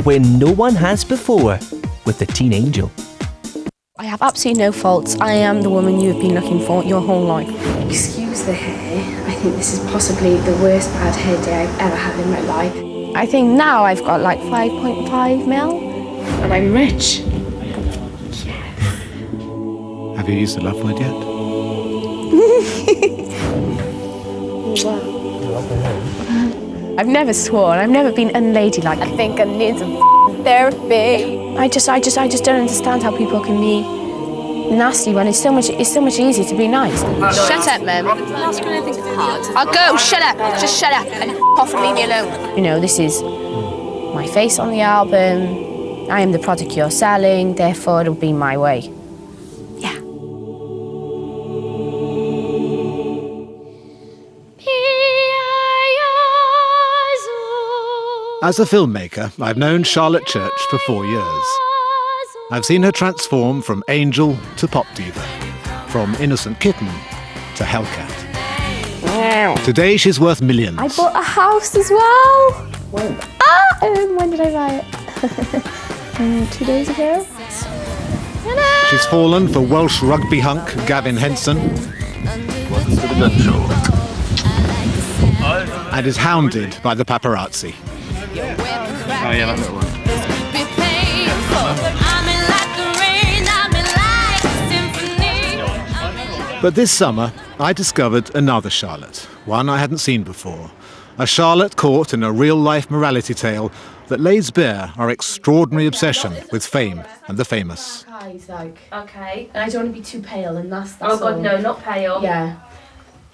where no one has before with the teen angel. I have absolutely no faults. I am the woman you have been looking for your whole life. Excuse the hair. I think this is possibly the worst bad hair day I've ever had in my life. I think now I've got like 5.5 mil. And I'm rich. Have you used the love word yet? I've never sworn. I've never been unladylike. I think I need some therapy. I just don't understand how people can be nasty when it's so much easier to be nice. Shut up, Mum. I'll go. Shut up. Just shut up and off and leave me alone. You know, this is my face on the album. I am the product you're selling, therefore it'll be my way. Yeah. As a filmmaker, I've known Charlotte Church for 4 years. I've seen her transform from angel to pop diva, from innocent kitten to hellcat. Today she's worth millions. I bought a house as well. When? When did I buy it? 2 days ago. She's fallen for Welsh rugby hunk Gavin Henson. Welcome to the gun show. And is hounded by the paparazzi. Oh yeah, that little one. But this summer, I discovered another Charlotte, one I hadn't seen before. A Charlotte caught in a real-life morality tale that lays bare our extraordinary obsession with fame and the famous. Okay. And I don't want to be too pale, and that's Oh God, all. no, not pale. Yeah.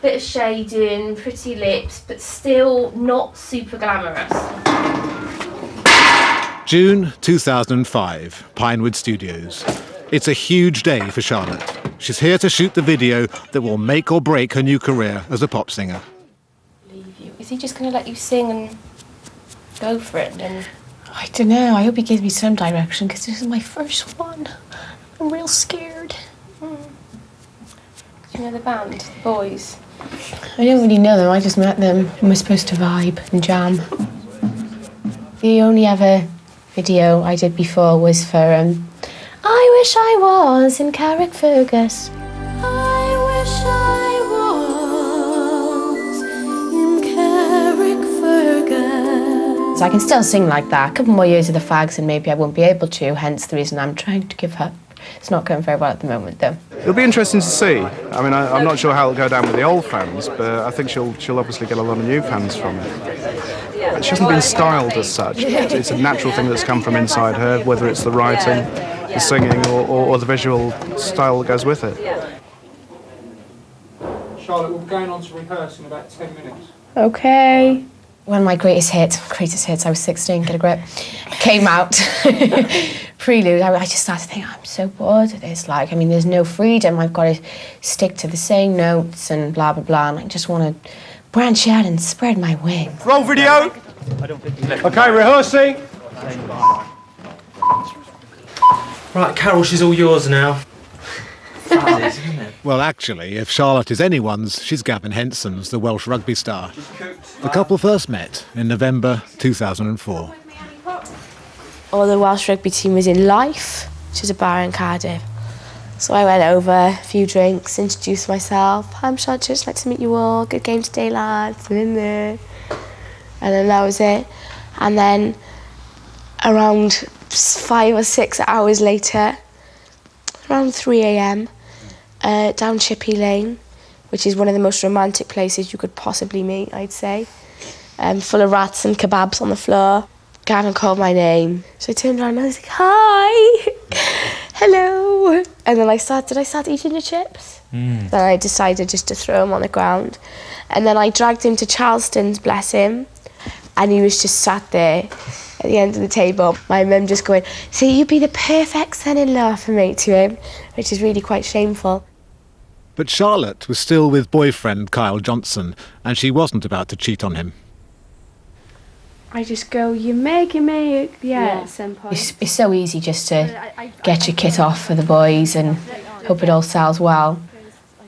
Bit of shading, pretty lips, but still not super glamorous. June 2005, Pinewood Studios. It's a huge day for Charlotte. She's here to shoot the video that will make or break her new career as a pop singer. Is he just going to let you sing and go for it then? I don't know. I hope he gives me some direction, because this is my first one. I'm real scared. Do you know the band, the boys? I don't really know them. I just met them and we're supposed to vibe and jam. The only other video I did before was for I Wish I Was in Carrickfergus. I wish I was in Carrickfergus. So I can still sing like that. A couple more years of the fags and maybe I won't be able to, hence the reason I'm trying to give up. It's not going very well at the moment, though. It'll be interesting to see. I mean, I'm not sure how it'll go down with the old fans, but I think she'll obviously get a lot of new fans from it. She hasn't been styled as such. It's a natural thing that's come from inside her, whether it's the writing, the singing, or the visual style that goes with it. Charlotte, we're going on to rehearse in about 10 minutes. Okay. One of my greatest hits, I was 16, get a grip, came out, Prelude. I just started thinking, I'm so bored of this. Like, I mean, there's no freedom. I've got to stick to the same notes and blah, blah, blah. And I just want to branch out and spread my wings. Roll video. Okay, rehearsing. Right, Carol, she's all yours now. Well, actually, if Charlotte is anyone's, she's Gavin Henson's, the Welsh rugby star. The couple first met in November 2004. All the Welsh rugby team was in Life, which is a bar in Cardiff. So I went over, a few drinks, introduced myself. I'm Charlotte Church, nice to meet you all. Good game today, lads. I'm in there. And then that was it. And then around 5 or 6 hours later, around 3 a.m, down Chippy Lane, which is one of the most romantic places you could possibly meet, I'd say. Full of rats and kebabs on the floor. Gavin called my name. So I turned around and I was like, hi, hello. And then I started eating the chips. Then I decided just to throw him on the ground. And then I dragged him to Charleston's, bless him. And he was just sat there at the end of the table. My mum just going, so you'd be the perfect son-in-law for me to him, which is really quite shameful. But Charlotte was still with boyfriend Kyle Johnson, and she wasn't about to cheat on him. I just go, you're making me, at some point. It's so easy just to get your kit off for the boys and hope it all sells well.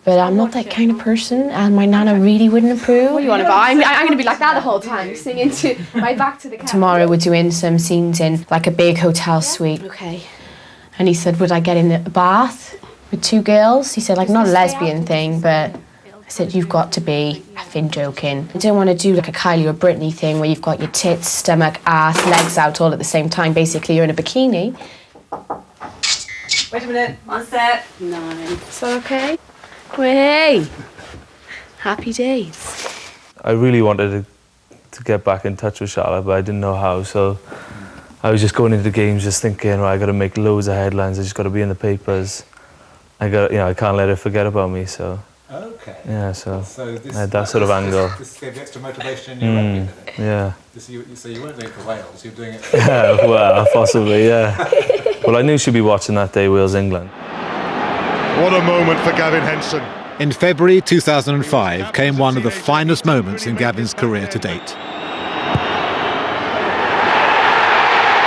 But I'm not that kind of person, and my nana really wouldn't approve. What do you want about? I'm going to be like that the whole time, singing to my back to the camera. Tomorrow we're doing some scenes in like a big hotel suite. Okay. And he said, would I get in a bath with 2 girls? He said, like, not a lesbian thing, but I said, you've got to be effing joking. I don't want to do like a Kylie or Britney thing where you've got your tits, stomach, ass, legs out all at the same time. Basically, you're in a bikini. Wait a minute. 1 sec. 9. Is that okay? Hey! Happy days. I really wanted to get back in touch with Charlotte, but I didn't know how, so I was just going into the games just thinking, right, I got to make loads of headlines, I just got to be in the papers. I can't let her forget about me, so... Okay. Yeah, so this, I had that sort of angle. This gave you extra motivation in your rugby, did it? Yeah. So you weren't doing it for Wales, you were doing it... Yeah, well, possibly, yeah. Well, I knew she'd be watching that day, Wales-England. What a moment for Gavin Henson. In February 2005 came one of the finest moments in Gavin's career to date.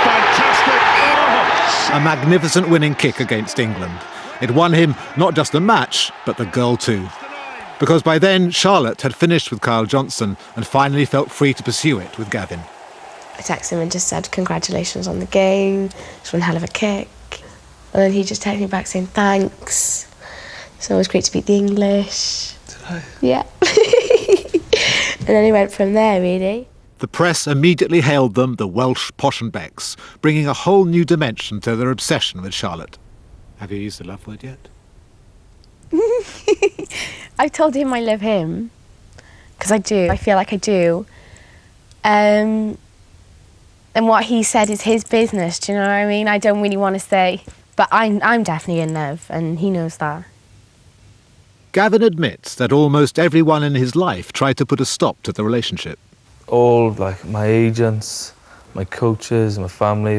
Fantastic. Oh. A magnificent winning kick against England. It won him not just the match, but the girl too. Because by then, Charlotte had finished with Kyle Johnson and finally felt free to pursue it with Gavin. I texted him and just said, congratulations on the game, it's one hell of a kick. And then he just texted me back saying, thanks. So it was great to beat the English. Did I? Yeah. And then he went from there, really. The press immediately hailed them the Welsh Posh and Becks, bringing a whole new dimension to their obsession with Charlotte. Have you used the love word yet? I've told him I love him, because I do. I feel like I do. And what he said is his business, do you know what I mean? I don't really want to say, but I'm definitely in love, and he knows that. Gavin admits that almost everyone in his life tried to put a stop to the relationship. All, like, my agents, my coaches, my family,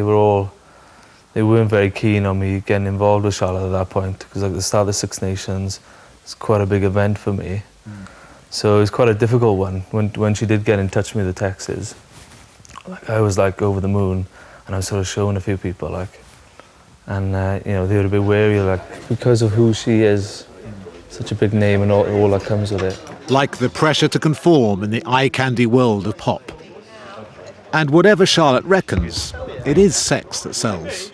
they weren't very keen on me getting involved with Charlotte at that point, because like the start of the Six Nations, it's quite a big event for me. So it was quite a difficult one. When she did get in touch with me, the texts, like, I was like over the moon, and I was sort of showing a few people, like, and you know, they were a bit wary, like, because of who she is, such a big name and all that comes with it. Like the pressure to conform in the eye-candy world of pop. And whatever Charlotte reckons, it is sex that sells.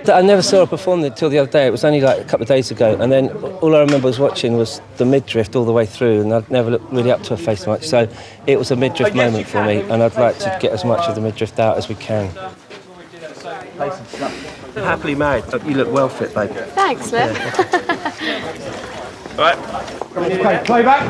I never saw her perform until the other day. It was only like a couple of days ago, and then all I remember was watching was the mid-drift all the way through, and I'd never looked really up to her face much, so it was a mid-drift moment for me, and I'd like to get as much of the mid-drift out as we can. Happily married. You look well fit, babe. Thanks, love. All right. Okay, play back.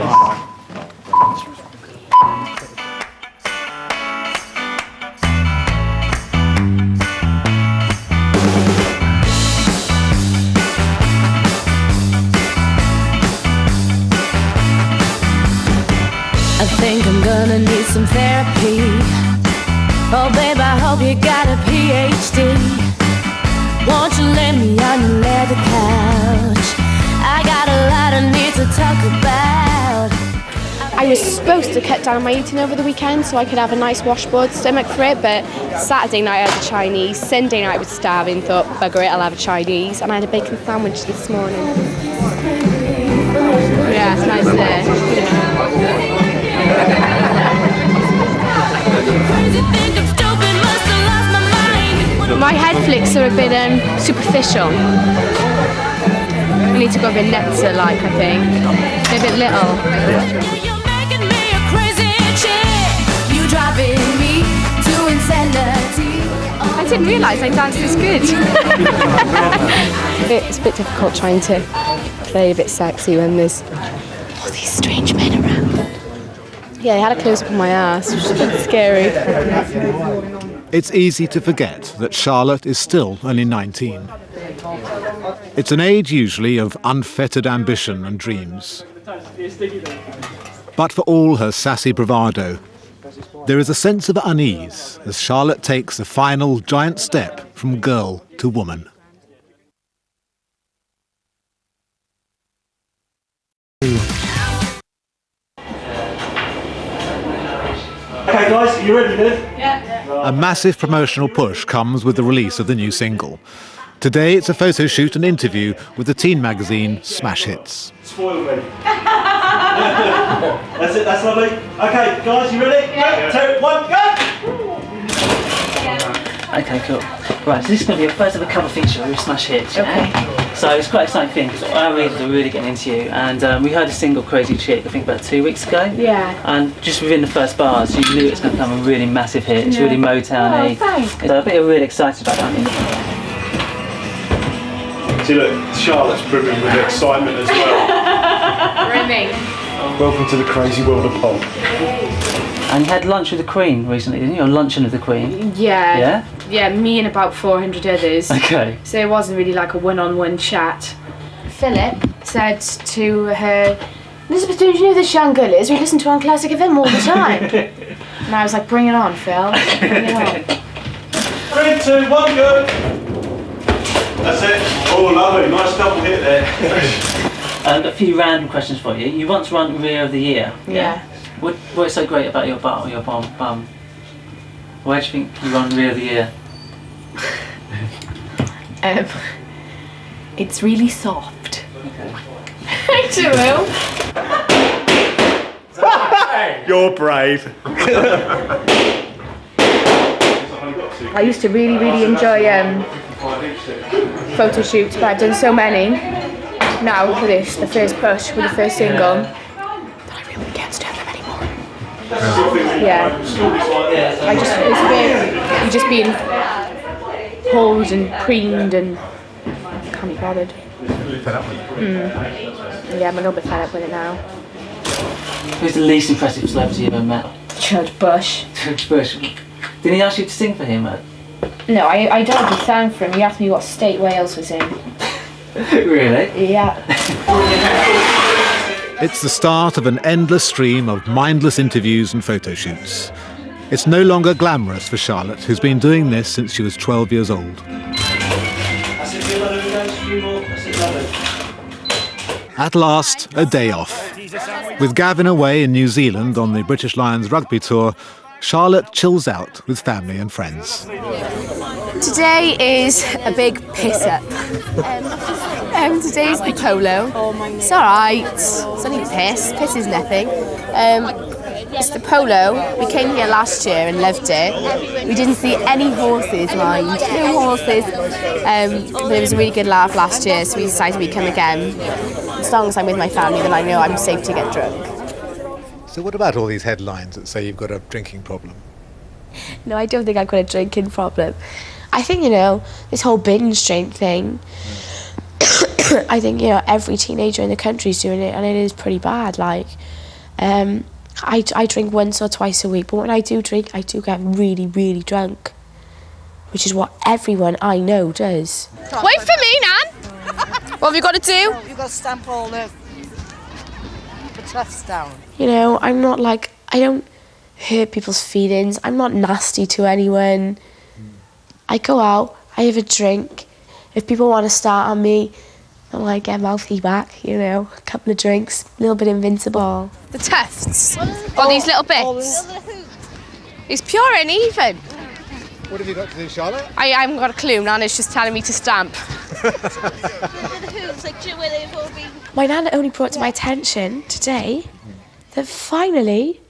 I think I'm gonna need some therapy. Oh babe, I hope you got a PhD. Won't you lay me on your leather couch? I got a lot I need to talk about. I was supposed to cut down my eating over the weekend so I could have a nice washboard stomach for it, but Saturday night I had a Chinese, Sunday night I was starving, thought, bugger it, I'll have a Chinese, and I had a bacon sandwich this morning. Yeah, it's nice there. My head flicks are a bit superficial. I need to go a bit netter, like, I think. They're a bit little. You're making me a crazy chick. You driving me to insanity. I didn't realise I danced this good. It's a bit difficult trying to play a bit sexy when there's all these strange men around. Yeah, they had a close-up on my ass, which was a bit scary. It's easy to forget that Charlotte is still only 19. It's an age usually of unfettered ambition and dreams. But for all her sassy bravado, there is a sense of unease as Charlotte takes the final giant step from girl to woman. Okay guys, you ready then? A massive promotional push comes with the release of the new single. Today it's a photo shoot and interview with the teen magazine Smash Hits. Spoil me. That's it, that's lovely. Okay, guys, you ready? Yeah. 3, 2, 1, go! Okay, cool. Right, so this is going to be a first ever cover feature with Smash Hits, yeah? Okay. So it's quite an exciting thing because our readers are really getting into you, and we heard a single, Crazy Chick, I think about 2 weeks ago. Yeah. And just within the first bars, you knew it was going to become a really massive hit. It's really Motown-y. Oh, thanks. So I bet you're really excited about that. See, look, Charlotte's brimming with excitement as well. Brimming. Welcome to the crazy world of pop. And you had lunch with the Queen recently, didn't you? Or luncheon with the Queen? Yeah. Yeah? Yeah, me and about 400 others. Okay. So it wasn't really like a one-on-one chat. Philip said to her, Elizabeth, don't you know this young girl is? We listen to her on Classic FM all the time. And I was like, bring it on, Phil. Bring it on. 3, 2, 1, go! That's it. Oh, lovely. Nice double hit there. And a few random questions for you. You once won Rear of the Year. Yeah. What's so great about your butt or your bum? Why do you think you won Rear of the Year? It's really soft. Okay. Thanks, Will. You're brave. I used to really, really enjoy photo shoots, but I've done so many now for this, the first push with the first single, that I really can't stand them anymore. Yeah. You're just being pulled and preened and can't be bothered. Fed up with it? Yeah, I'm a little bit fed up with it now. Who's the least impressive celebrity you've ever met? Judge Bush. Judge Bush. Didn't he ask you to sing for him? No, I don't do sang for him. He asked me what state Wales was in. Really? Yeah. It's the start of an endless stream of mindless interviews and photo shoots. It's no longer glamorous for Charlotte, who's been doing this since she was 12 years old. At last, a day off. With Gavin away in New Zealand on the British Lions rugby tour, Charlotte chills out with family and friends. Today is a big piss up. Today's the polo. It's alright. It's only piss. Piss is nothing. It's the polo. We came here last year and loved it. We didn't see any horses, mind. No horses. But it was a really good laugh last year, so we decided we'd come again. As long as I'm with my family, then I know I'm safe to get drunk. So what about all these headlines that say you've got a drinking problem? No, I don't think I've got a drinking problem. I think, this whole binge drink thing, I think, every teenager in the country is doing it, and it is pretty bad. Like, I drink once or twice a week, but when I do drink, I do get really, really drunk, which is what everyone I know does. Wait for me, Nan! What have you got to do? You've got to stamp all the tests down. I'm not like, I don't hurt people's feelings. I'm not nasty to anyone. I go out, I have a drink. If people want to start on me, I'm like, get mouthy back, a couple of drinks, a little bit invincible. The tests. All these little bits. It's pure and even. What have you got to do, Charlotte? I haven't got a clue. Nana's just telling me to stamp. My nana only brought to my attention today that finally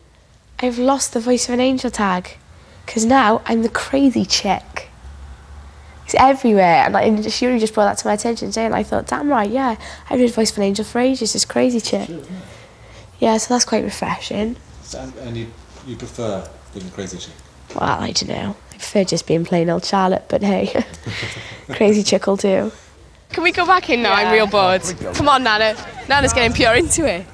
I've lost the Voice of an Angel tag, because now I'm the crazy chick. It's everywhere, and she only just brought that to my attention today, and I thought, damn right, yeah, I've been Voice of an Angel for ages, this crazy chick. Yeah, so that's quite refreshing. And you prefer being a crazy chick? Well, I don't know. I prefer just being plain old Charlotte, but hey, crazy chick will do. Can we go back in now? Yeah. I'm real bored. Come on, Nana. Nana's getting pure into it.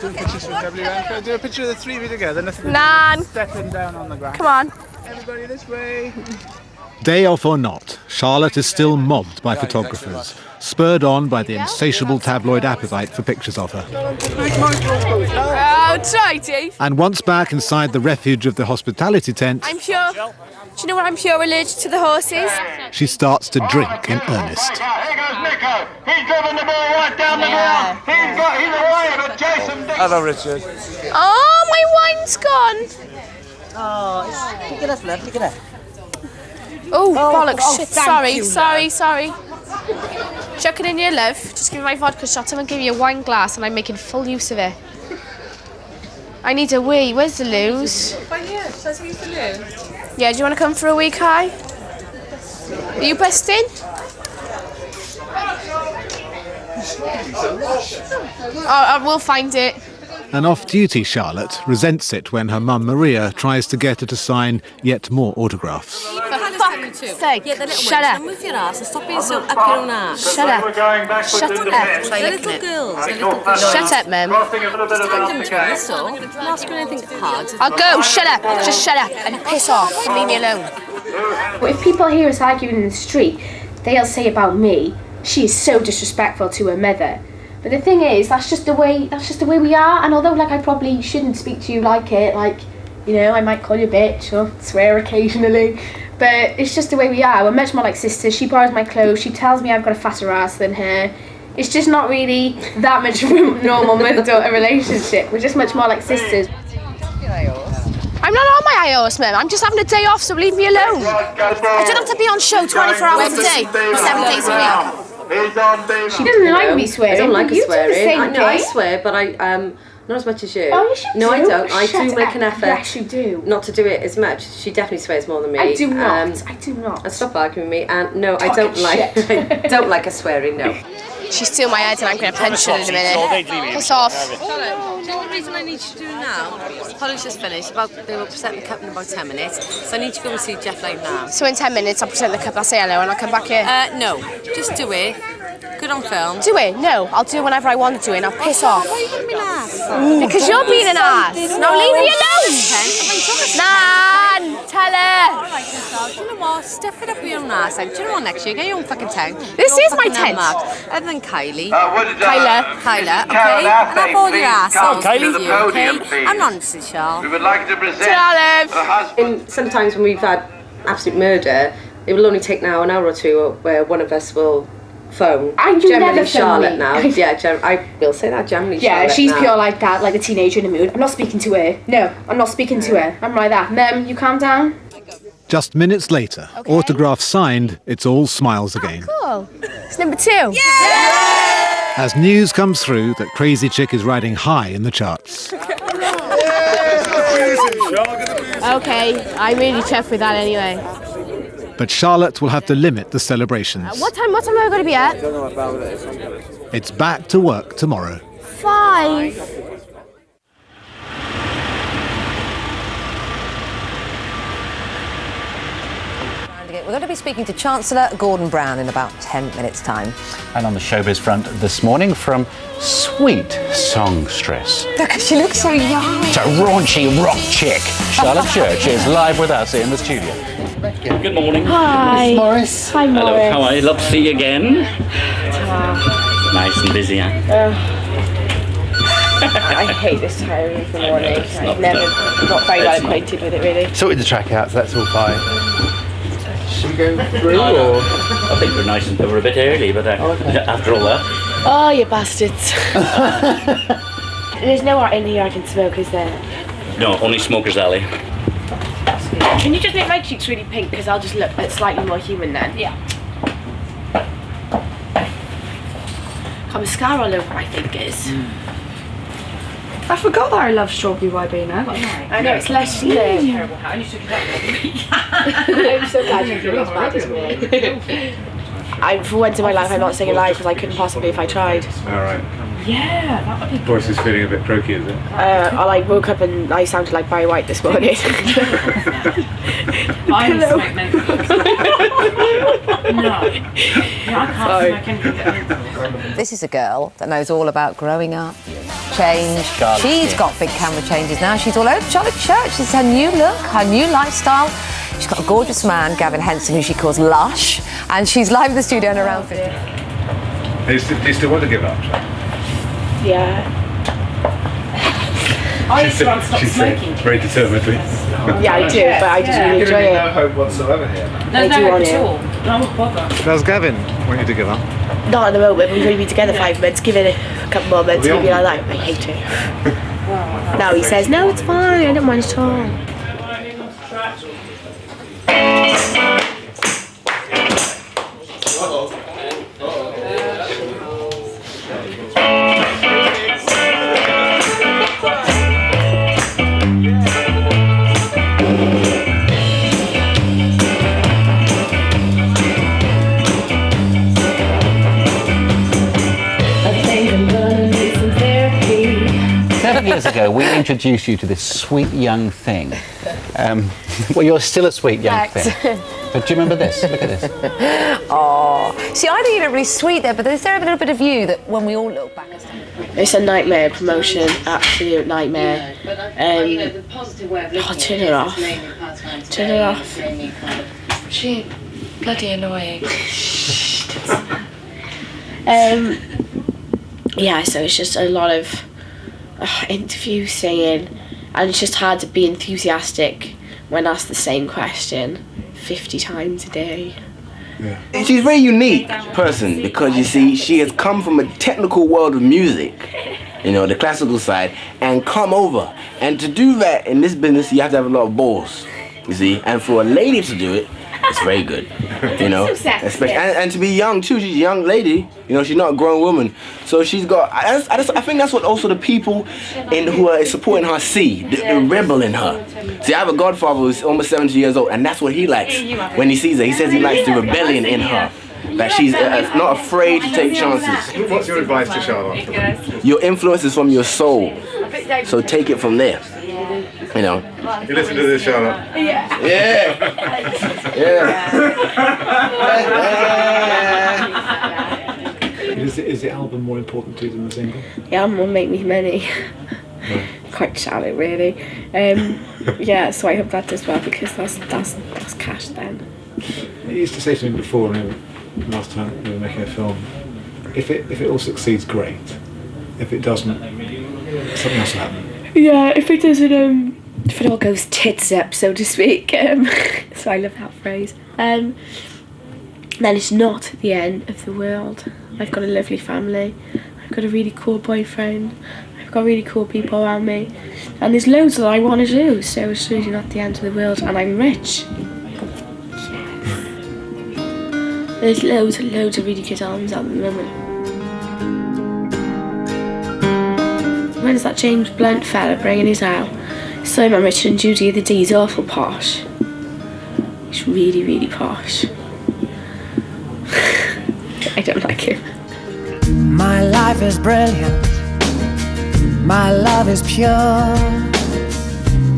Doing pictures from everywhere. Do a picture of the three of you together. Nan! Stepping down on the ground. Come on. Everybody this way. Day off or not, Charlotte is still mobbed by photographers, spurred on by the insatiable tabloid appetite for pictures of her. Oh, try, Dave. And once back inside the refuge of the hospitality tent, I'm pure. Do you know what? I'm pure allergic to the horses. she starts to drink in earnest. Here goes Nico. He's driven the ball right down the ground. He's away, but Jason Dixon. Hello, Richard. Oh, my wine's gone. Oh, pick it up, love. Pick it up. Oh, bollocks. oh, Shit. thank Sorry, you, sorry, sorry. Chuck it in your love. Just give me my vodka shot. I'm going to give you a wine glass and I'm making full use of it. I need a wee. Where's the loos? By here. Shall I use the loo? Yeah, do you want to come for a wee, Kai? Are you busting? Oh, we'll find it. An off-duty Charlotte resents it when her mum Maria tries to get her to sign yet more autographs. For fuck's sake, shut up. Move your ass and stop being so up your own ass. Shut up. Shut up. They're little girls. Shut up, Mum. I'll go. Shut up. Just shut up and piss off and leave me alone. If people hear us arguing in the street, they'll say about me, she is so disrespectful to her mother. But the thing is, that's just the way we are. And although, like, I probably shouldn't speak to you like it, like, you know, I might call you a bitch or swear occasionally, but it's just the way we are. We're much more like sisters. She borrows my clothes. She tells me I've got a fatter ass than her. It's just not really that much of a normal mother-daughter relationship. We're just much more like sisters. I'm not on my iOS, Mum. I'm just having a day off, so leave me alone. I don't have to be on show 24 hours a day, 7 days a week. She doesn't like me swearing. I don't like you swearing. Do the same I thing. swear, but not as much as you. Oh, yes, you no, do. I don't. I Shut do make up. an effort. Yes, you do. Not to do it as much. She definitely swears more than me. I do not. I do not. And stop arguing with me. And no, I Talking don't like. shit. I don't like her swearing. No. She's still my head and I'm going to punch her in a minute. Piss off. Do you know the reason I need you to do now? College just finished. They will present the cup in about 10 minutes. So I need you to go and see Jeff Lane now. So in 10 minutes I'll present the cup, I'll say hello and I'll come back here. No, just do it. Good on film. Do it? No, I'll do it whenever I want to do it and I'll piss off. Why are you going to be laugh? Because you're being an ass. Now leave me alone. Nan, tell her. Alright, do you know what? Stuff it up with your own ass. Do you know what? Next year, get your own fucking tongue. This is my tent. Other than Kylie. Kyla, okay? And I've all your ass. Kylie. Okay? I'm not honestly, Charles. We would like to present And sometimes when we've had absolute murder, it will only take now an hour or two where one of us will phone. I do generally never phone Charlotte me. now. Yeah, I will say that generally. Yeah, Charlotte she's now. pure like that, like a teenager in a mood. I'm not speaking to her. No, I'm not speaking to her. I'm like that. Mum, you calm down. Just minutes later, autographs signed, it's all smiles again. Cool. It's number 2. As news comes through that Crazy Chick is riding high in the charts. Okay, I'm really chuffed with that anyway. But Charlotte will have to limit the celebrations. What time am I going to be at? It's back to work tomorrow. 5. We're going to be speaking to Chancellor Gordon Brown in about 10 minutes' time. And on the showbiz front this morning, from sweet songstress Look, she looks so young. to raunchy rock chick, Charlotte Church is live with us in the studio. Good morning. Hi. Morris. Hi, Morris. Hello, how are you? Love to see you again. Nice and busy, huh? I hate this tiring of the morning. I've never got very well acquainted with it, really. Sorted the track out, so that's all fine. Should we go through, or...? I think we're nice and we're a bit early, but after all that. Oh, you bastards. There's nowhere in here I can smoke, is there? No, only Smoker's Alley. Can you just make my cheeks really pink, because I'll just look slightly more human then? Yeah. Got mascara all over my fingers. I forgot that I love strawberry YB now. I know, it's less terrible. How you took I'm so glad you feel as bad as me. For once in my life, I'm not singing live because I couldn't possibly if I tried. Alright. Yeah, that would be Voice is feeling a bit croaky, is it? I woke up and I sounded like Barry White this morning. I'm smoking. No. I can't. This is a girl that knows all about growing up, change. Charlotte, She's got big camera changes now. She's all over Charlotte Church. This is her new look, her new lifestyle. She's got a gorgeous man, Gavin Henson, who she calls Lush, and she's live in the studio and around 50. Do you still want to give up? Yeah. I used to want to stop smoking. Very determined. Yeah, I do, but I just really enjoy it. No hope whatsoever here. There's I do no want hope it. at all. No bother. Does Gavin want you to give up? Not at the moment, we've only been together 5 months. Give it a couple more months, he'll be like that. I hate it. Now he says, no, it's fine, I don't mind at all. years ago, we introduced you to this sweet young thing. Well, you're still a sweet young thing. But do you remember this? Look at this. Oh, see, I think you look really sweet there, but is there a little bit of you that when we all look back at It's a nightmare promotion, absolute nightmare. Turn it off. Turn it off. She bloody annoying. Yeah, so it's just a lot of interview singing, and it's just hard to be enthusiastic when asked the same question 50 times a day. She's a very unique person because, you see, she has come from a technical world of music, you know, the classical side, and come over. And to do that in this business, you have to have a lot of balls, you see. And for a lady to do it, it's very good, you know. Especially, and to be young too. She's a young lady, you know. She's not a grown woman, so she's got. I think that's what also the people who are supporting her see, the rebel in her. See, I have a godfather who's almost 70 years old, and that's what he likes when he sees her. He says he likes the rebellion in her. That she's not afraid to take chances. What's your advice to Charlotte? Your influence is from your soul, so take it from there. You know. You listen to this, Charlotte? Yeah. Is the album more important to you than the single? The album will make me money. Quite shallow, really. Yeah, so I hope that does well, because that's cash then. You used to say to me before, last time we were making a film, if it all succeeds, great. If it doesn't, something else will happen. Yeah, if it doesn't, if it all goes tits up, so to speak. So I love that phrase. Then it's not the end of the world. I've got a lovely family. I've got a really cool boyfriend. I've got really cool people around me. And there's loads that I want to do, so it's really not the end of the world. And I'm rich. There's loads and loads of really good albums out at the moment. When's that James Blunt fella bringing his out? Simon, Richard and Judy of the D, he's awful posh. He's really, really posh. I don't like him. My life is brilliant. My love is pure.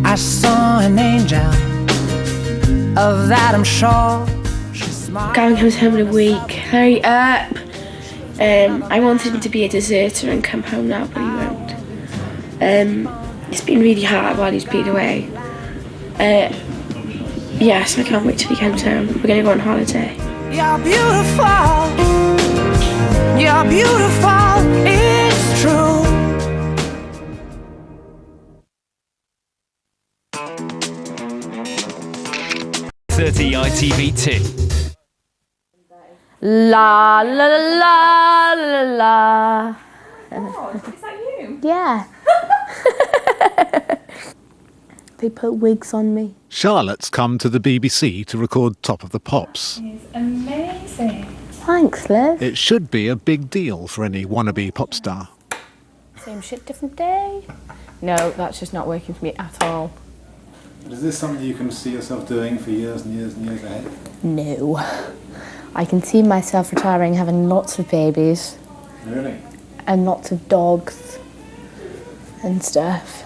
I saw an angel. Of that I'm sure. Gavin comes home in a week. Hurry up! I wanted him to be a deserter and come home now, but he won't. It's been really hard while he's been away. Yes, I can't wait till he comes home. We're going to go on holiday. You're beautiful. You're beautiful. It's true. ITV2. La la la la la. Oh, is that you? Yeah. They put wigs on me. Charlotte's come to the BBC to record Top of the Pops. It's amazing. Thanks, Liv. It should be a big deal for any wannabe pop star. Same shit, different day. No, that's just not working for me at all. Is this something you can see yourself doing for years and years and years ahead? No. I can see myself retiring, having lots of babies. Really? And lots of dogs and stuff.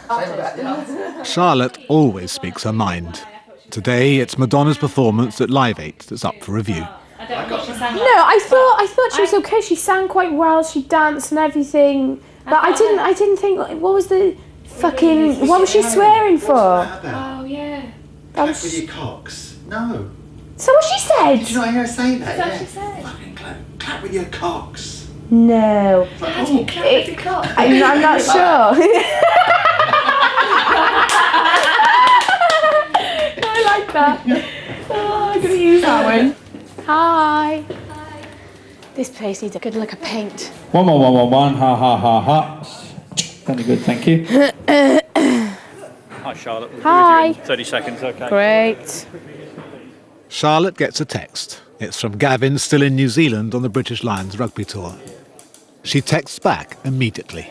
Charlotte always speaks her mind. Today it's Madonna's performance at Live 8 that's up for review. No, I thought she was okay. She sang quite well. She danced and everything. But I didn't think. What was the fucking? What was she swearing for? Oh yeah. Clap with your cocks. No. So what she said? Did you not hear her say that? That's what she said. Fucking clap with your cocks. No. How do you clap with your cock? I'm not sure. I like that. Oh, I'm gonna use that one. Hi. This place needs a good lick of paint. 1 1 1 1 1 ha ha ha ha. Very good, thank you. Hi Charlotte, we'll Hi. be with you in 30 seconds, okay? Great. Charlotte gets a text. It's from Gavin, still in New Zealand on the British Lions rugby tour. She texts back immediately.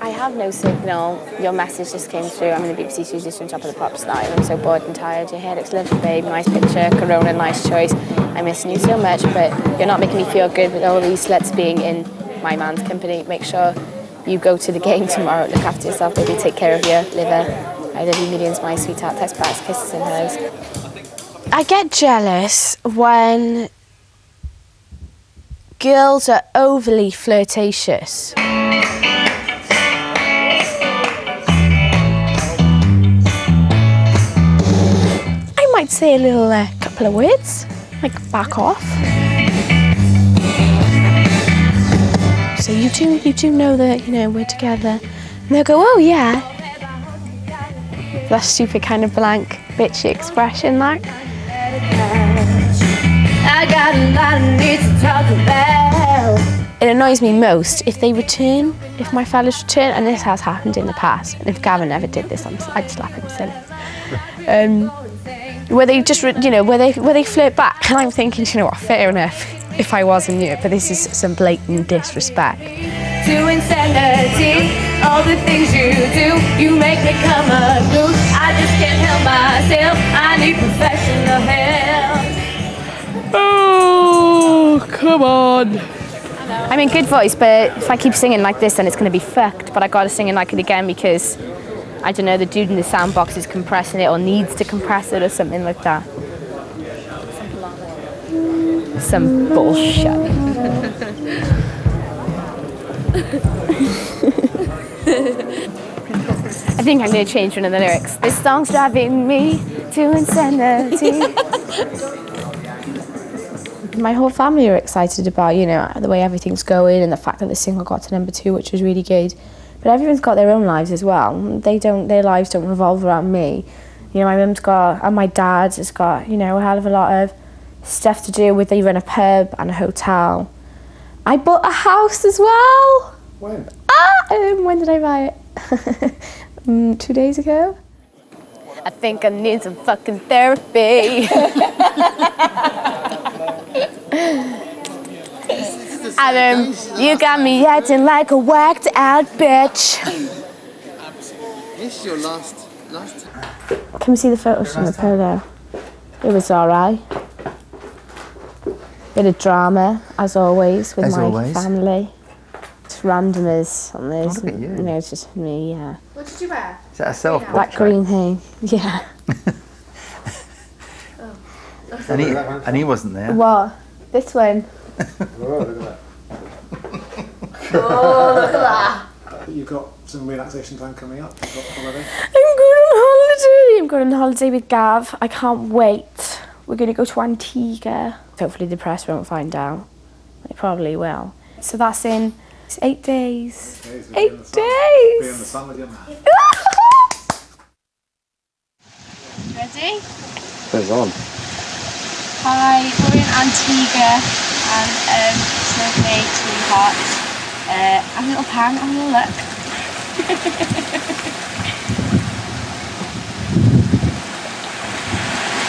I have no signal. Your message just came through. I'm in the BBC studios on Top of the Pops tonight. I'm so bored and tired. Your hair looks lovely, babe. Nice picture. Corona, nice choice. I'm missing you so much, but you're not making me feel good with all these sluts being in my man's company. Make sure you go to the game tomorrow, look after yourself, baby, take care of your liver. I love you millions, my sweetheart. Text backs, kisses and hugs. I get jealous when girls are overly flirtatious. I might say a little couple of words, like back off. So you do know that, you know, we're together. And they'll go, oh yeah. That stupid kind of blank bitchy expression, like. I got a lot of needs to talk about. It annoys me most if they return, if my fellas return, and this has happened in the past. And if Gavin ever did this, I'd slap him silly. Where they just, you know, where they flirt back, and I'm thinking, you know what, fair enough, if I wasn't you, but this is some blatant disrespect. To insanity, all the things you do, you make me come unglued. I just can't help myself, I need professional help. Oh, come on. I'm in good voice, but if I keep singing like this, then it's going to be fucked. But I got to sing it like it again because, I don't know, the dude in the sound box is compressing it or needs to compress it or something like that. Some bullshit. I think I'm going to change one of the lyrics. This song's driving me to insanity. My whole family are excited about, you know, the way everything's going and the fact that the single got to #2, which was really good. But everyone's got their own lives as well. Their lives don't revolve around me. You know, my mum's got, and my dad has got, you know, a hell of a lot of stuff to do with. They run a pub and a hotel. I bought a house as well. When? When did I buy it? 2 days ago. I think I need some fucking therapy. Adam, you got me acting like a whacked out bitch. This is your last time. Can we see the photos from the polo? It was alright. Bit of drama, as always, with my family. It's random as on this. Oh, look at you. You know, it's just me, yeah. What did you wear? Is that a self That green thing, yeah. And he wasn't there. What? This one? Oh, look at that. Oh, look at that. You've got some relaxation time coming up. You've got holiday. I'm going on holiday with Gav. I can't wait. We're going to go to Antigua. Hopefully the press won't find out. They probably will. So that's in 8 days. 8 days! Be in the sun with your man. Ready? Goes on. Hi, we're in Antigua and it's lovely, it's really hot. Have a little pan, have a little look.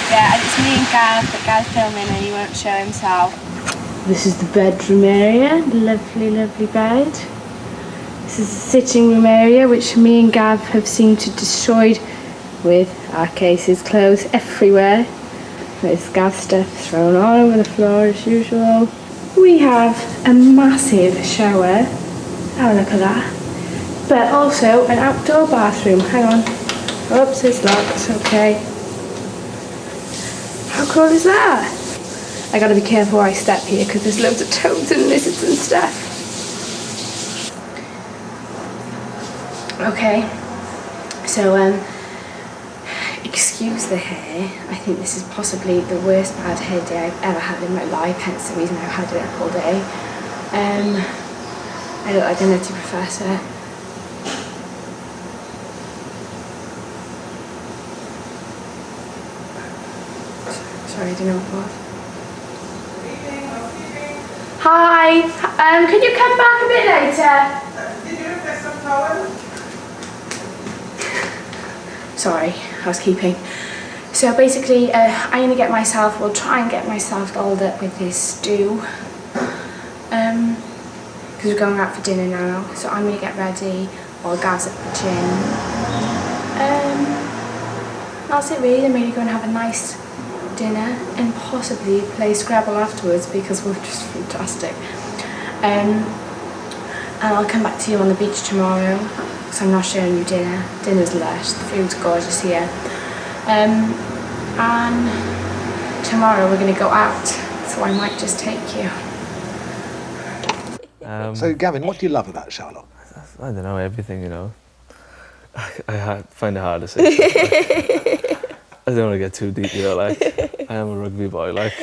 Yeah, and it's me and Gav, but Gav's filming and he won't show himself. This is the bedroom area, lovely, lovely bed. This is the sitting room area, which me and Gav have seemed to destroyed with our cases, clothes everywhere. There's Gav stuff thrown all over the floor as usual. We have a massive shower. Oh, look at that. But also an outdoor bathroom. Hang on. Oops, it's locked. Okay. How cool is that? I gotta be careful where I step here because there's loads of toads and lizards and stuff. Okay. So, excuse the hair. I think this is possibly the worst bad hair day I've ever had in my life, hence the reason I've had it up all day. I look like a nutty professor. Sorry, I don't know what. Hi, can you come back a bit later? Did you get some towel? Sorry, housekeeping. So basically, I'm gonna get myself, we'll try and get myself dolled up with this stew. Because we're going out for dinner now, so I'm gonna get ready while Gav's at the gym. That's it really, then we're gonna go and have a nice dinner and possibly play Scrabble afterwards because we're just fantastic. And I'll come back to you on the beach tomorrow, because I'm not sharing you dinner. Dinner's lush, the food's gorgeous here. And tomorrow we're going to go out, so I might just take you. So, Gavin, what do you love about Charlotte? I don't know, everything, you know. I find it hard to say. I don't want to get too deep, you know, like, I am a rugby boy, like.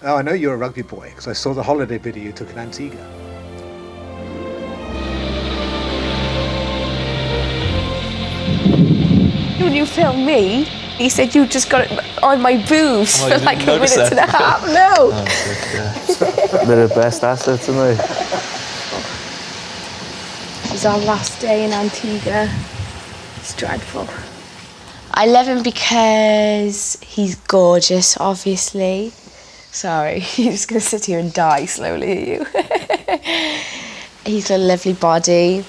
Oh, I know you're a rugby boy, because I saw the holiday video you took in Antigua. When you filmed me, he said you just got it on my boobs for like a minute and a half. No! Oh, shit, yeah. They're the best assets, aren't they? It's our last day in Antigua. It's dreadful. I love him because he's gorgeous, obviously. Sorry, you're just going to sit here and die slowly, are you? He's got a lovely body.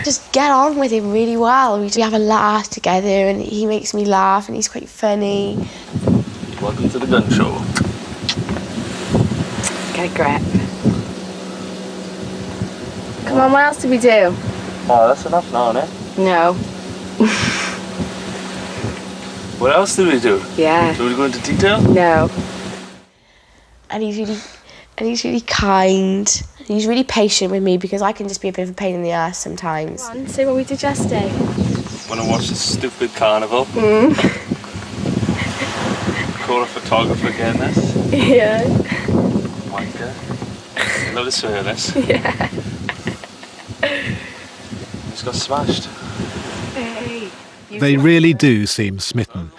Just get on with him really well. We have a laugh together and he makes me laugh and he's quite funny. Welcome to the gun show. Get a grip. Come on, what else do we do? Oh, that's enough now, isn't it? No. What else do we do? Yeah. Do we go into detail? No. And he's really kind. And he's really patient with me because I can just be a bit of a pain in the ass sometimes. Come on, say what we did yesterday. Wanna watch this stupid carnival? Call a photographer getting this? Yeah. Wanker. Love to swear this. Yeah. Just got smashed. Hey. They really do seem smitten.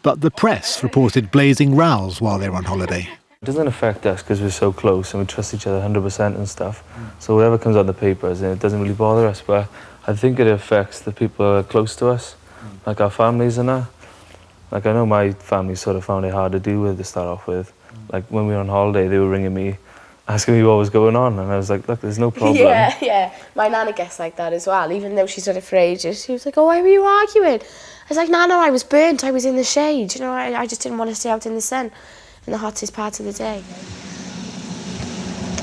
But the press reported blazing rows while they were on holiday. It doesn't affect us because we're so close and we trust each other 100% and stuff. So whatever comes on the papers, it doesn't really bother us. But I think it affects the people who are close to us, like our families and that. Like I know my family sort of found it hard to deal with to start off with. Like when we were on holiday, they were ringing me, asking me what was going on, and I was like, look, there's no problem. Yeah. My nana gets like that as well, even though she's done it for ages. She was like, oh, why were you arguing? I was like, no, I was burnt, I was in the shade. You know, I just didn't want to stay out in the sun in the hottest part of the day.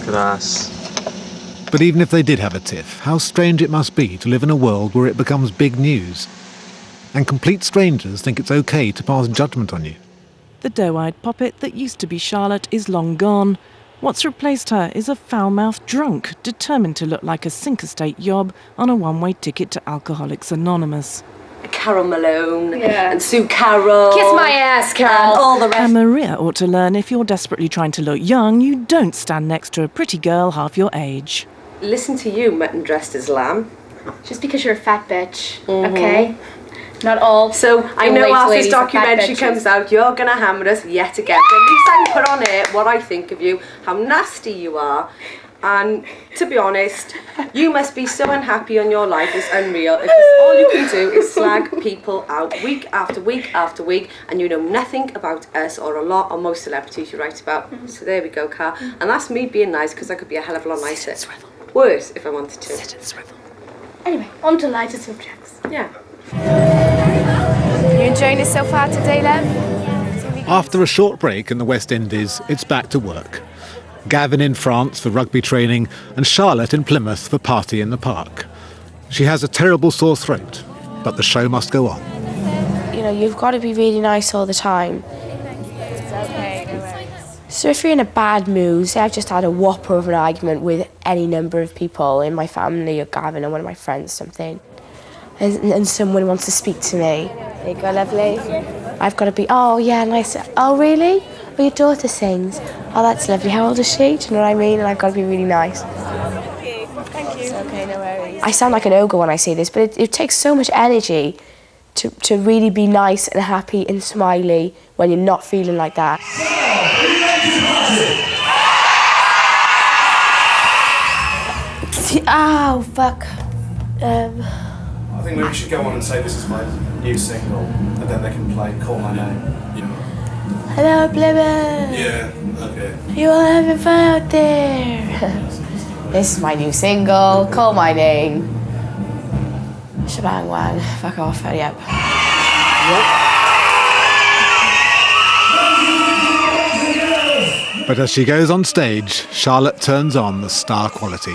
Grass. But even if they did have a tiff, how strange it must be to live in a world where it becomes big news. And complete strangers think it's okay to pass judgment on you. The doe-eyed poppet that used to be Charlotte is long gone. What's replaced her is a foul-mouthed drunk, determined to look like a sink-estate yob on a one-way ticket to Alcoholics Anonymous. Carol Malone and Sue Carroll. Kiss my ass, Carol. And all the rest. And Maria ought to learn if you're desperately trying to look young, you don't stand next to a pretty girl half your age. Listen to you, mutton dressed as lamb. Just because you're a fat bitch, okay? Not all. So I know after this documentary comes out, you're going to hammer us yet again. But at least I can put on it what I think of you, how nasty you are. And to be honest, you must be so unhappy on your life, it's unreal. If all you can do is slag people out week after week after week, and you know nothing about us or a lot or most celebrities you write about. So there we go, Car. And that's me being nice, because I could be a hell of a lot nicer. Worse if I wanted to. Sit and swivel. Anyway, on to lighter subjects. Yeah. You enjoying this so far today, love? After a short break in the West Indies, it's back to work. Gavin in France for rugby training and Charlotte in Plymouth for Party in the Park. She has a terrible sore throat, but the show must go on. You know, you've got to be really nice all the time. So if you're in a bad mood, say I've just had a whopper of an argument with any number of people in my family or Gavin or one of my friends or something, and someone wants to speak to me. There you go, lovely. I've got to be, oh yeah, nice. Oh really? Well, your daughter sings. Oh, that's lovely. How old is she? Do you know what I mean? And I've got to be really nice. Thank you. Thank you. It's okay, no worries. I sound like an ogre when I say this, but it takes so much energy to really be nice and happy and smiley when you're not feeling like that. Oh, fuck. I think maybe we should go on and say this is my new single, and then they can play Call My Name. Hello, Plymouth. Yeah, okay. You all having fun out there? This is my new single, Call My Name. Shebang wang. Fuck off, hurry up. But as she goes on stage, Charlotte turns on the star quality.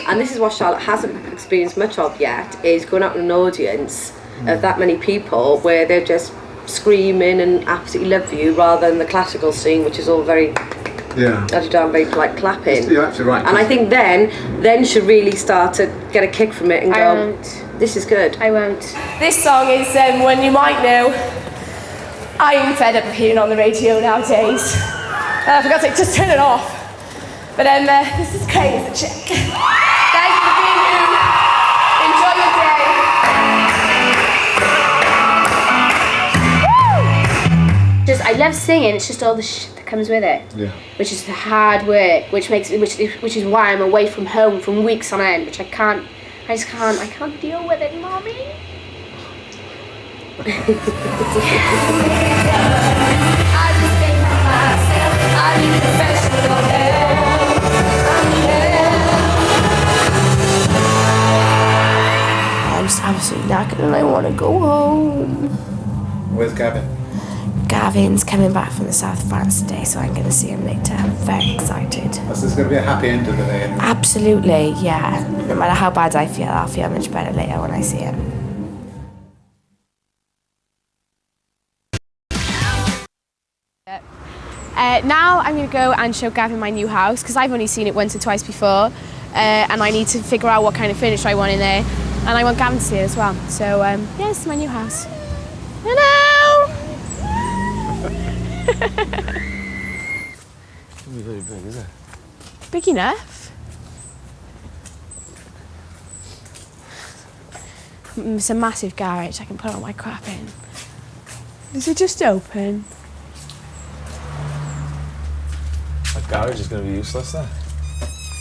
And this is what Charlotte hasn't experienced much of yet, is going out in an audience of that many people where they're just screaming and absolutely love you, rather than the classical scene, which is all very very like clapping. You're absolutely right. And I think then she'll really start to get a kick from it and go, this is good. I won't. This song is one you might know. I'm fed up of hearing on the radio nowadays. I forgot to just turn it off. But this is crazy, chick. Thanks for being here. Enjoy your day. Just, I love singing. It's just all the shit that comes with it. Yeah. Which is the hard work, which is why I'm away from home from weeks on end, which I can't deal with it, mommy. I'm just absolutely knackered and I want to go home. Where's Gavin? Gavin's coming back from the south of France today, so I'm going to see him later. I'm very excited. So it's going to be a happy end of the day anyway. Absolutely, yeah. No matter how bad I feel, I'll feel much better later when I see him. Now I'm going to go and show Gavin my new house, because I've only seen it once or twice before, and I need to figure out what kind of furniture I want in there, and I want Gavin to see it as well. So, yeah, this is my new house. Hello! It's very big, is it? Big enough. It's a massive garage. I can put all my crap in. Is it just open? That garage is going to be useless then.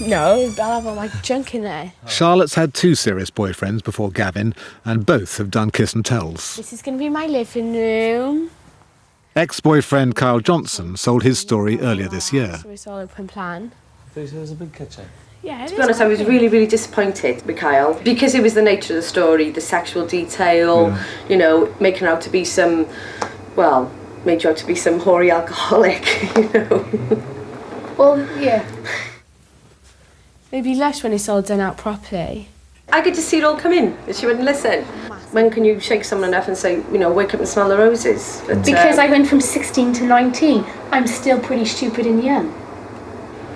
No, I'll have all my junk in there. Charlotte's had 2 serious boyfriends before Gavin, and both have done kiss and tells. This is going to be my living room. Ex-boyfriend Kyle Johnson sold his story earlier this year. So it's all open plan. I thought you said it was a big kitchen. Yeah, To be honest, I was really, really disappointed with Kyle, because it was the nature of the story, the sexual detail, you know, making out to be some, well, made you out to be some hoary alcoholic, you know. Well, yeah. It'd be lush when it's all done out properly. I could just see it all come in, and she wouldn't listen. When can you shake someone enough and say, you know, wake up and smell the roses? But, Because I went from 16 to 19, I'm still pretty stupid and young.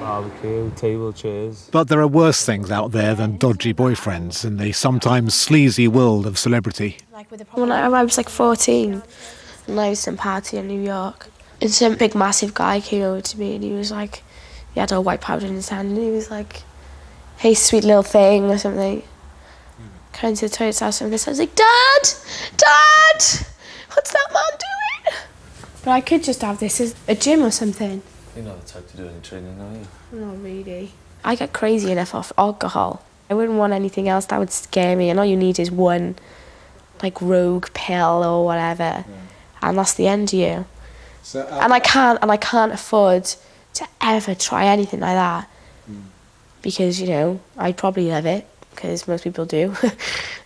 Barbecue, table, chairs. But there are worse things out there than dodgy boyfriends in the sometimes sleazy world of celebrity. When I was like 14, and I was at some party in New York, and some big massive guy came over to me, and he was like, he had all white powder in his hand, and he was like, hey, sweet little thing, or something. Going to the toilet to ask him this, I was like, Dad! What's that man doing? But I could just have this as a gym or something. You're not the type to do any training, are you? Not really. I get crazy enough off alcohol. I wouldn't want anything else that would scare me, and all you need is one, like, rogue pill or whatever, and that's the end of you. So, and I can't afford to ever try anything like that, because, you know, I'd probably love it, because most people do.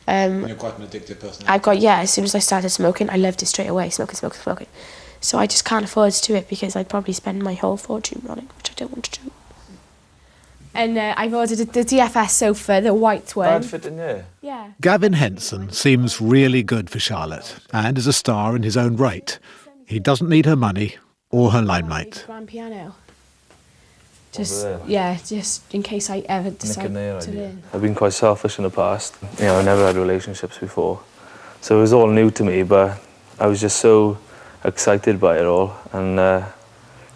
you're quite an addictive person. As soon as I started smoking, I loved it straight away, smoking. So I just can't afford to do it, because I'd probably spend my whole fortune on it, which I don't want to do. And I've ordered the DFS sofa, the white one. That'd fit in there. Yeah. Gavin Henson seems really good for Charlotte, and is a star in his own right. He doesn't need her money or her limelight. Grand piano. Just in case I ever decide to learn. I've been quite selfish in the past. You know, I never had relationships before. So it was all new to me, but I was just so excited by it all. And,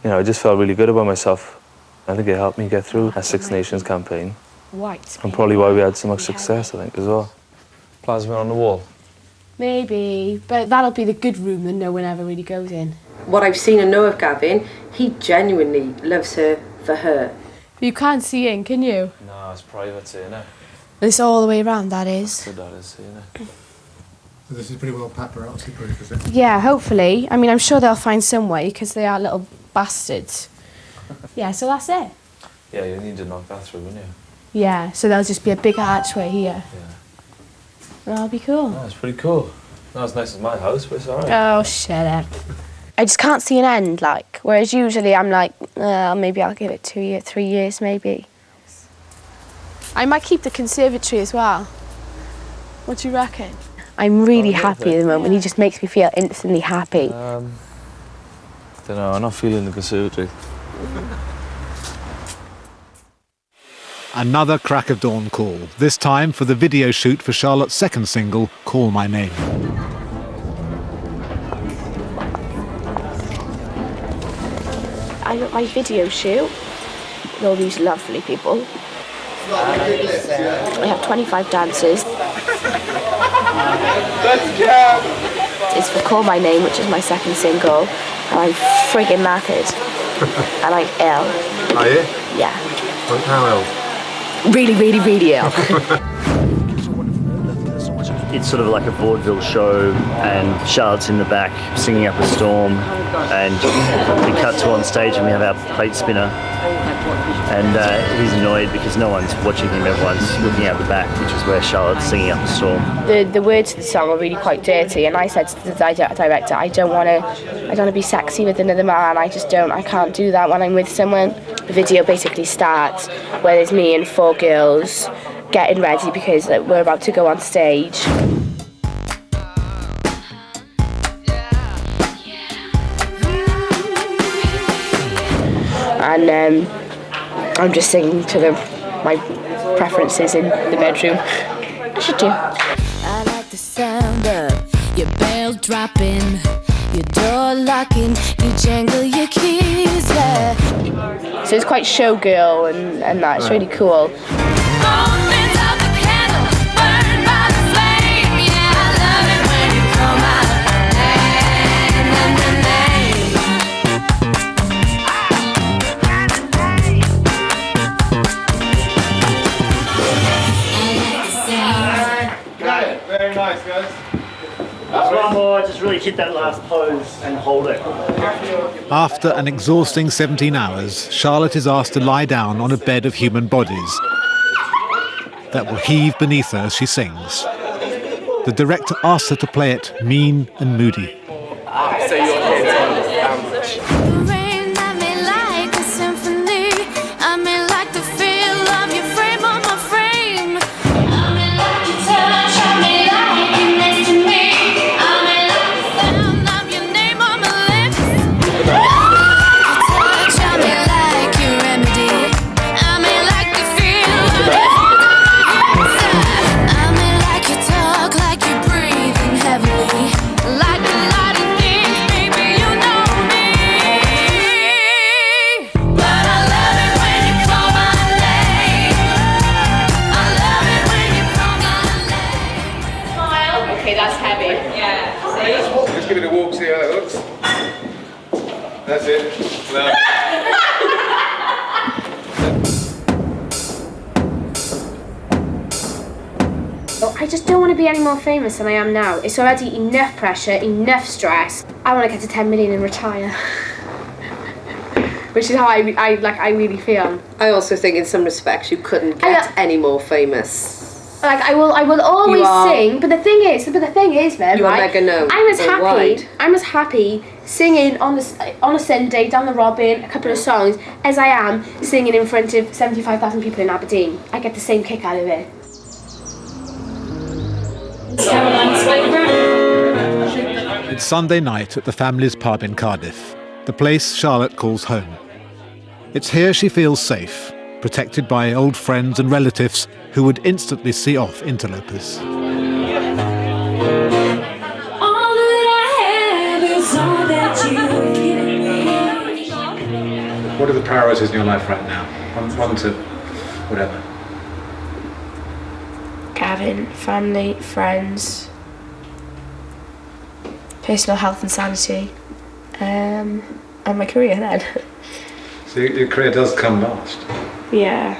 you know, I just felt really good about myself. I think it helped me get through that Six Nations campaign. White. And probably why we had so much success, I think, as well. Plasma on the wall. Maybe, but that'll be the good room that no one ever really goes in. What I've seen and know of Gavin, he genuinely loves her for her. You can't see in, can you? No, it's private, seeing it. It's all the way around, that is. So that is, seeing it. So this is pretty well paparazzi proof, is it? Yeah, hopefully. I mean, I'm sure they'll find some way, because they are little bastards. Yeah, so that's it. Yeah, you need to knock that through, wouldn't you? Yeah, so there'll just be a big archway here. Yeah. That'll be cool. Oh, it's pretty cool. Not as nice as my house, but it's alright. Oh, shut up. I just can't see an end, like, whereas usually I'm like, maybe I'll give it 2 years, 3 years maybe. I might keep the conservatory as well. What do you reckon? I'm really happy at the moment. He just makes me feel instantly happy. Don't know, I'm not feeling the conservatory. Another crack of dawn call, this time for the video shoot for Charlotte's second single, Call My Name. I got my video shoot with all these lovely people. I have 25 dancers. It's for Call My Name, which is my second single, and I'm friggin' knackered. And I'm ill. Are you? Yeah. How ill? Really, really, really ill. It's sort of like a vaudeville show, and Charlotte's in the back singing up a storm, and we cut to on stage and we have our plate spinner, and he's annoyed because no one's watching him, everyone's looking out the back, which is where Charlotte's singing up a storm. The words to the song are really quite dirty, and I said to the director, I don't want to be sexy with another man. I can't do that when I'm with someone. The video basically starts where there's me and 4 girls getting ready because we're about to go on stage. And I'm just singing to them my preferences in the bedroom. I should do. I like the sound of your bells dropping, your door locking, you jangle your keys, yeah. So it's quite showgirl and that. It's really cool. Very nice, guys. That's one more, just really hit that last pose and hold it. After an exhausting 17 hours, Charlotte is asked to lie down on a bed of human bodies that will heave beneath her as she sings. The director asks her to play it mean and moody. The rain that may like a symphony, I may like the feel of your frame on my frame. I may like your touch, I may like you next to me, I may like the sound of your name on my lips. I may like your touch, I may like your remedy, I may like the feel of your hands on my hips. I may like your talk, like you're breathing heavily, like a lot of things, baby, you know me. But I love it when you call my name. I love it when you call my name. Smile. Okay, that's heavy. Yeah. See? Just give it a walk, see how it looks. That's it. Love. I just don't want to be any more famous than I am now. It's already enough pressure, enough stress. I want to get to 10 million and retire. Which is how I really feel. I also think in some respects you couldn't get any more famous. Like I will always sing, but the thing is, then you are right, mega known. I'm as happy singing on a Sunday down the Robin, a couple of songs, as I am singing in front of 75,000 people in Aberdeen. I get the same kick out of it. It's Sunday night at the family's pub in Cardiff, the place Charlotte calls home. It's here she feels safe, protected by old friends and relatives who would instantly see off interlopers. What are the priorities in your life right now? One to whatever. Gavin, family, friends, personal health and sanity, and my career then. So your career does come last. Yeah.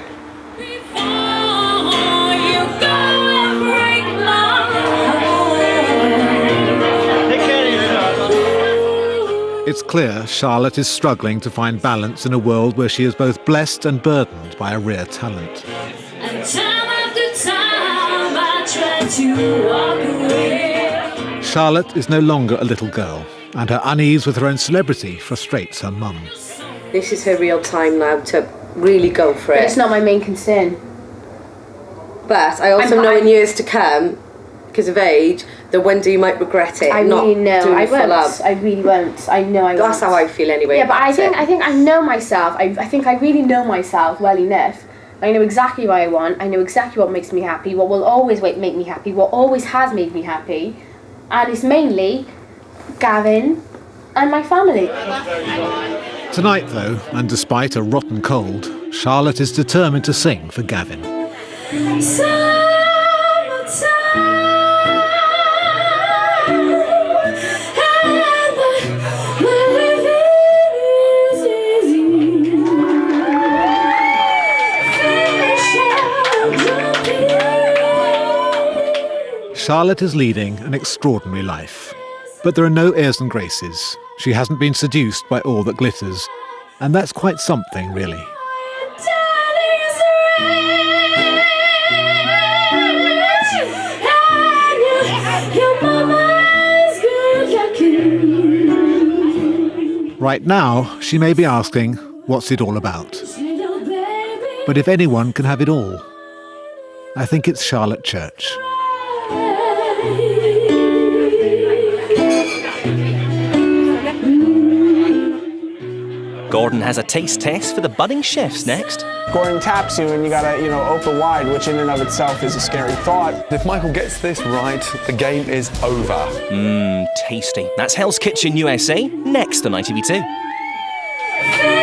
It's clear Charlotte is struggling to find balance in a world where she is both blessed and burdened by a rare talent. And time after time I try to walk away. Charlotte is no longer a little girl, and her unease with her own celebrity frustrates her mum. This is her real time now to really go for But it. it's not my main concern. But I also know in years to come, because of age, that one day you might regret it. I not really know. doing I it for won't. love. I really won't. I know I won't. That's how I feel anyway. Yeah, but I about think it. I know myself. I think I really know myself well enough. I know exactly what I want. I know exactly what makes me happy. What will always make me happy. What always has made me happy, and it's mainly Gavin and my family. Tonight, though, and despite a rotten cold, Charlotte is determined to sing for Gavin. Charlotte is leading an extraordinary life. But there are no airs and graces. She hasn't been seduced by all that glitters. And that's quite something, really. Right now, she may be asking, what's it all about? But if anyone can have it all, I think it's Charlotte Church. Gordon has a taste test for the budding chefs next. Gordon taps you and you gotta, open wide, which in and of itself is a scary thought. If Michael gets this right, the game is over. Tasty. That's Hell's Kitchen USA, next on ITV2.